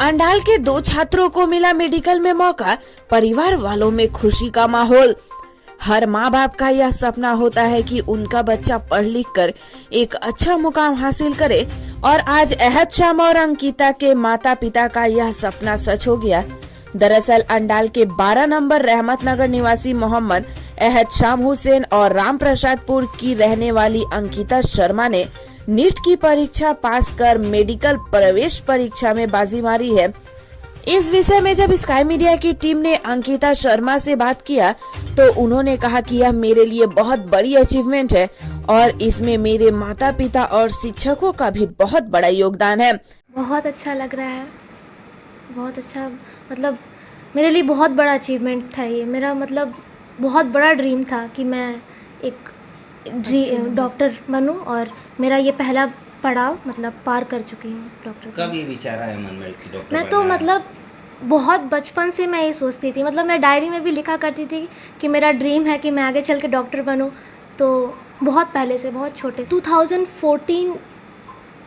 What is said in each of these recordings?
अंडाल के 2 छात्रों को मिला मेडिकल में मौका, परिवार वालों में खुशी का माहौल। हर माँ बाप का यह सपना होता है कि उनका बच्चा पढ़ लिख कर एक अच्छा मुकाम हासिल करे और आज अहद शाम और अंकिता के माता पिता का यह सपना सच हो गया। दरअसल अंडाल के 12 नंबर रहमत नगर निवासी मोहम्मद अहद शाम हुसैन और राम प्रसादपुर की रहने वाली अंकिता शर्मा ने नीट की परीक्षा पास कर मेडिकल प्रवेश परीक्षा में बाजी मारी है। इस विषय में जब स्काई मीडिया की टीम ने अंकिता शर्मा से बात किया तो उन्होंने कहा कि यह मेरे लिए बहुत बड़ी अचीवमेंट है और इसमें मेरे माता पिता और शिक्षकों का भी बहुत बड़ा योगदान है। बहुत अच्छा लग रहा है, बहुत अच्छा, मतलब मेरे लिए बहुत बड़ा अचीवमेंट था ये। मेरा मतलब बहुत बड़ा ड्रीम था कि मैं एक डॉक्टर बनूं और मेरा ये पहला पड़ाव मतलब पार कर चुकी हूँ डॉक्टर। कब ये विचार आया मन में कि डॉक्टर मैं तो मतलब बहुत बचपन से मैं ये सोचती थी, मतलब मैं डायरी में भी लिखा करती थी कि मेरा ड्रीम है कि मैं आगे चल के डॉक्टर बनूं। तो बहुत पहले से, बहुत छोटे 2014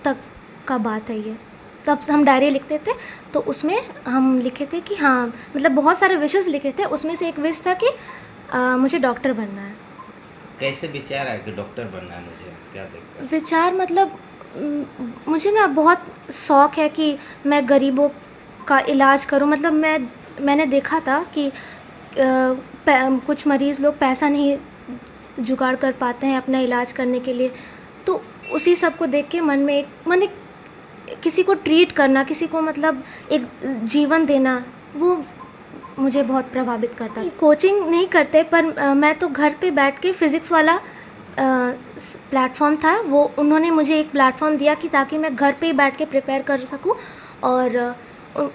तक का बात है ये। तब हम डायरी लिखते थे तो उसमें हम लिखे थे कि हाँ, मतलब बहुत सारे विशेस लिखे थे, उसमें से एक विश था कि मुझे डॉक्टर बनना है। कैसे विचार आया कि डॉक्टर बनना है मुझे, क्या देखकर? विचार मतलब मुझे ना बहुत शौक़ है कि मैं गरीबों का इलाज करूं। मतलब मैंने देखा था कि कुछ मरीज़ लोग पैसा नहीं जुगाड़ कर पाते हैं अपना इलाज करने के लिए, तो उसी सब को देख के मन में किसी को ट्रीट करना, किसी को मतलब एक जीवन देना, वो मुझे बहुत प्रभावित करता है। कोचिंग नहीं करते पर मैं तो घर पे बैठ के फ़िज़िक्स वाला प्लेटफॉर्म था, वो उन्होंने मुझे एक प्लेटफॉर्म दिया कि ताकि मैं घर पे ही बैठ के प्रिपेयर कर सकूं। और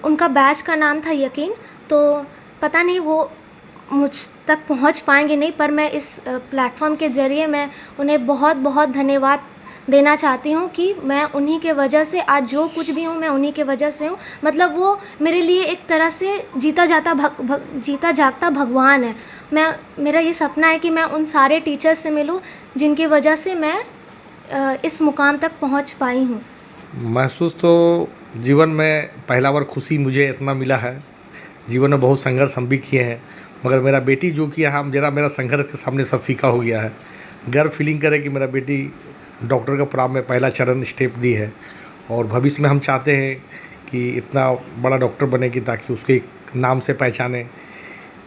उनका बैच का नाम था यकीन। तो पता नहीं वो मुझ तक पहुंच पाएंगे नहीं, पर मैं इस प्लेटफॉर्म के ज़रिए मैं उन्हें बहुत बहुत धन्यवाद देना चाहती हूँ कि मैं उन्हीं के वजह से आज जो कुछ भी हूँ मैं उन्हीं के वजह से हूँ। मतलब वो मेरे लिए एक तरह से जीता जागता भगवान है। मेरा ये सपना है कि मैं उन सारे टीचर्स से मिलूँ जिनकी वजह से मैं इस मुकाम तक पहुँच पाई हूँ। महसूस तो जीवन में पहला बार खुशी मुझे इतना मिला है। जीवन में बहुत संघर्ष हम भी किए हैं, मगर मेरा बेटी जो किया है मेरा संघर्ष के सामने सब फीका हो गया है। गर्व फीलिंग करे कि मेरा बेटी डॉक्टर का पड़ाव में पहला चरण स्टेप दी है और भविष्य में हम चाहते हैं कि इतना बड़ा डॉक्टर बने कि ताकि उसके एक नाम से पहचाने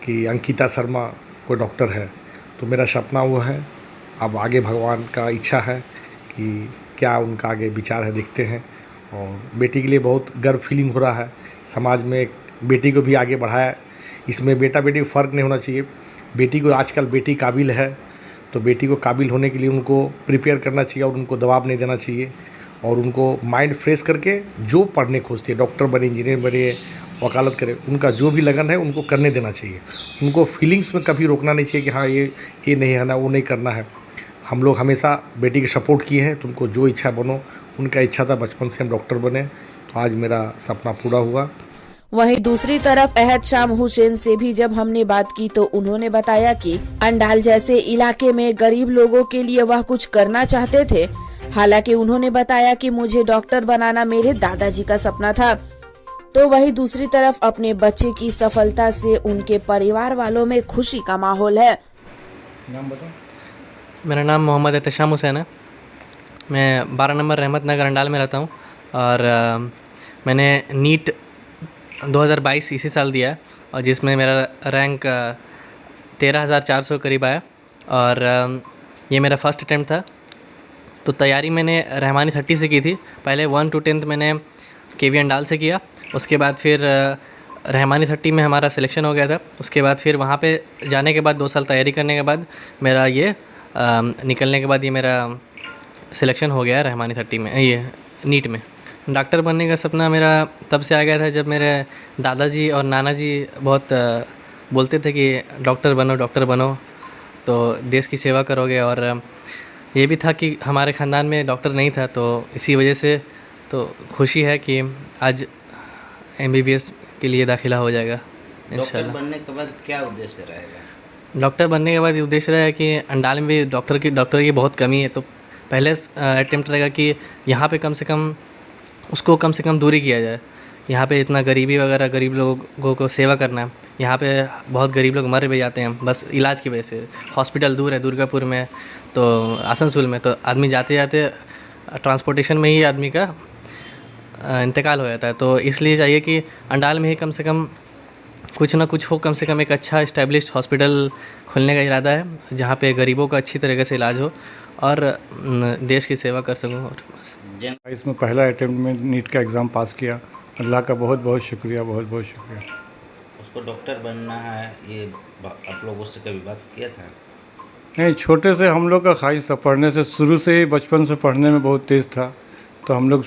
कि अंकिता शर्मा कोई डॉक्टर है। तो मेरा सपना वो है। अब आगे भगवान का इच्छा है कि क्या उनका आगे विचार है, देखते हैं। और बेटी के लिए बहुत गर्व फीलिंग हो रहा है। समाज में एक बेटी को भी आगे बढ़ाया, इसमें बेटा बेटी फ़र्क नहीं होना चाहिए। बेटी को आजकल बेटी काबिल है तो बेटी को काबिल होने के लिए उनको प्रिपेयर करना चाहिए और उनको दबाव नहीं देना चाहिए और उनको माइंड फ्रेश करके जो पढ़ने खोजती है, डॉक्टर बने, इंजीनियर बने, वकालत करे, उनका जो भी लगन है उनको करने देना चाहिए। उनको फीलिंग्स में कभी रोकना नहीं चाहिए कि हाँ ये नहीं है ना, वो नहीं करना है। हम लोग हमेशा बेटी के सपोर्ट किए हैं, तुमको जो इच्छा बनो। उनका इच्छा था बचपन से हम डॉक्टर बने, तो आज मेरा सपना पूरा हुआ। वहीं दूसरी तरफ अहद शाम हुसैन से भी जब हमने बात की तो उन्होंने बताया कि अंडाल जैसे इलाके में गरीब लोगों के लिए वह कुछ करना चाहते थे। हालांकि उन्होंने बताया कि मुझे डॉक्टर बनाना मेरे दादाजी का सपना था। तो वहीं दूसरी तरफ अपने बच्चे की सफलता से उनके परिवार वालों में खुशी का माहौल है। नाम बताओ। मेरा नाम मोहम्मद एहतशाम हुसैन है। मैं 12 नंबर रहमत नगर अंडाल में रहता हूँ और मैंने नीट 2022 इसी साल दिया है और जिसमें मेरा रैंक 13,400 करीब आया और ये मेरा फर्स्ट अटैम्प्ट था। तो तैयारी मैंने रहमानी 30 से की थी। पहले 1 to 10th मैंने केवी अंडाल से किया, उसके बाद फिर रहमानी 30 में हमारा सिलेक्शन हो गया था। उसके बाद फिर वहाँ पे जाने के बाद 2 साल तैयारी करने के बाद मेरा ये निकलने के बाद ये मेरा सिलेक्शन हो गया रहमानी 30 में, ये नीट में। डॉक्टर बनने का सपना मेरा तब से आ गया था जब मेरे दादाजी और नाना जी बहुत बोलते थे कि डॉक्टर बनो तो देश की सेवा करोगे। और ये भी था कि हमारे ख़ानदान में डॉक्टर नहीं था, तो इसी वजह से तो खुशी है कि आज MBBS के लिए दाखिला हो जाएगा इंशाल्लाह। डॉक्टर बनने के बाद क्या उद्देश्य रहेगा? डॉक्टर बनने के बाद उद्देश्य रहेगा कि अंडाल में भी डॉक्टर की बहुत कमी है, तो पहले अटेम्प्ट रहेगा कि यहाँ पे कम से कम दूरी किया जाए यहाँ पे इतना गरीबी वगैरह गरीब लोगों को सेवा करना है। यहाँ पे बहुत गरीब लोग मर भी जाते हैं बस इलाज की वजह से। हॉस्पिटल दूर है दुर्गापुर में, तो आसनसोल में, तो आदमी जाते जाते ट्रांसपोर्टेशन में ही आदमी का इंतकाल हो जाता है। तो इसलिए चाहिए कि अंडाल में ही कम से कम कुछ ना कुछ हो, कम से कम एक अच्छा इस्टेब्लिश्ड हॉस्पिटल खोलने का इरादा है जहाँ पे गरीबों का अच्छी तरीके से इलाज हो और देश की सेवा कर सकूँ। और बस इसमें पहला अटेम्प्ट में नीट का एग्ज़ाम पास किया। अल्लाह का बहुत बहुत शुक्रिया, बहुत बहुत शुक्रिया। उसको डॉक्टर बनना है, ये आप लोगों से कभी बात किया था? नहीं, छोटे से हम लोग का ख्वाहिश था पढ़ने से, शुरू से ही बचपन से पढ़ने में बहुत तेज़ था। तो हम लोग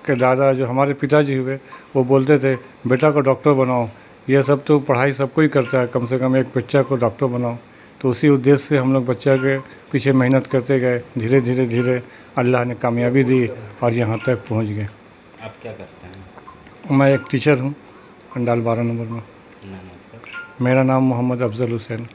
के दादा जो हमारे पिताजी हुए वो बोलते थे बेटा को डॉक्टर बनाओ। यह सब तो पढ़ाई सबको ही करता है, कम से कम एक बच्चा को डॉक्टर बनाओ। तो उसी उद्देश्य से हम लोग बच्चा के पीछे मेहनत करते गए। धीरे धीरे धीरे अल्लाह ने कामयाबी दी और यहाँ तक पहुँच गए। आप क्या करते हैं? मैं एक टीचर हूँ अंडाल 12 नंबर में। नाम आपका? मेरा नाम मोहम्मद अफजल हुसैन।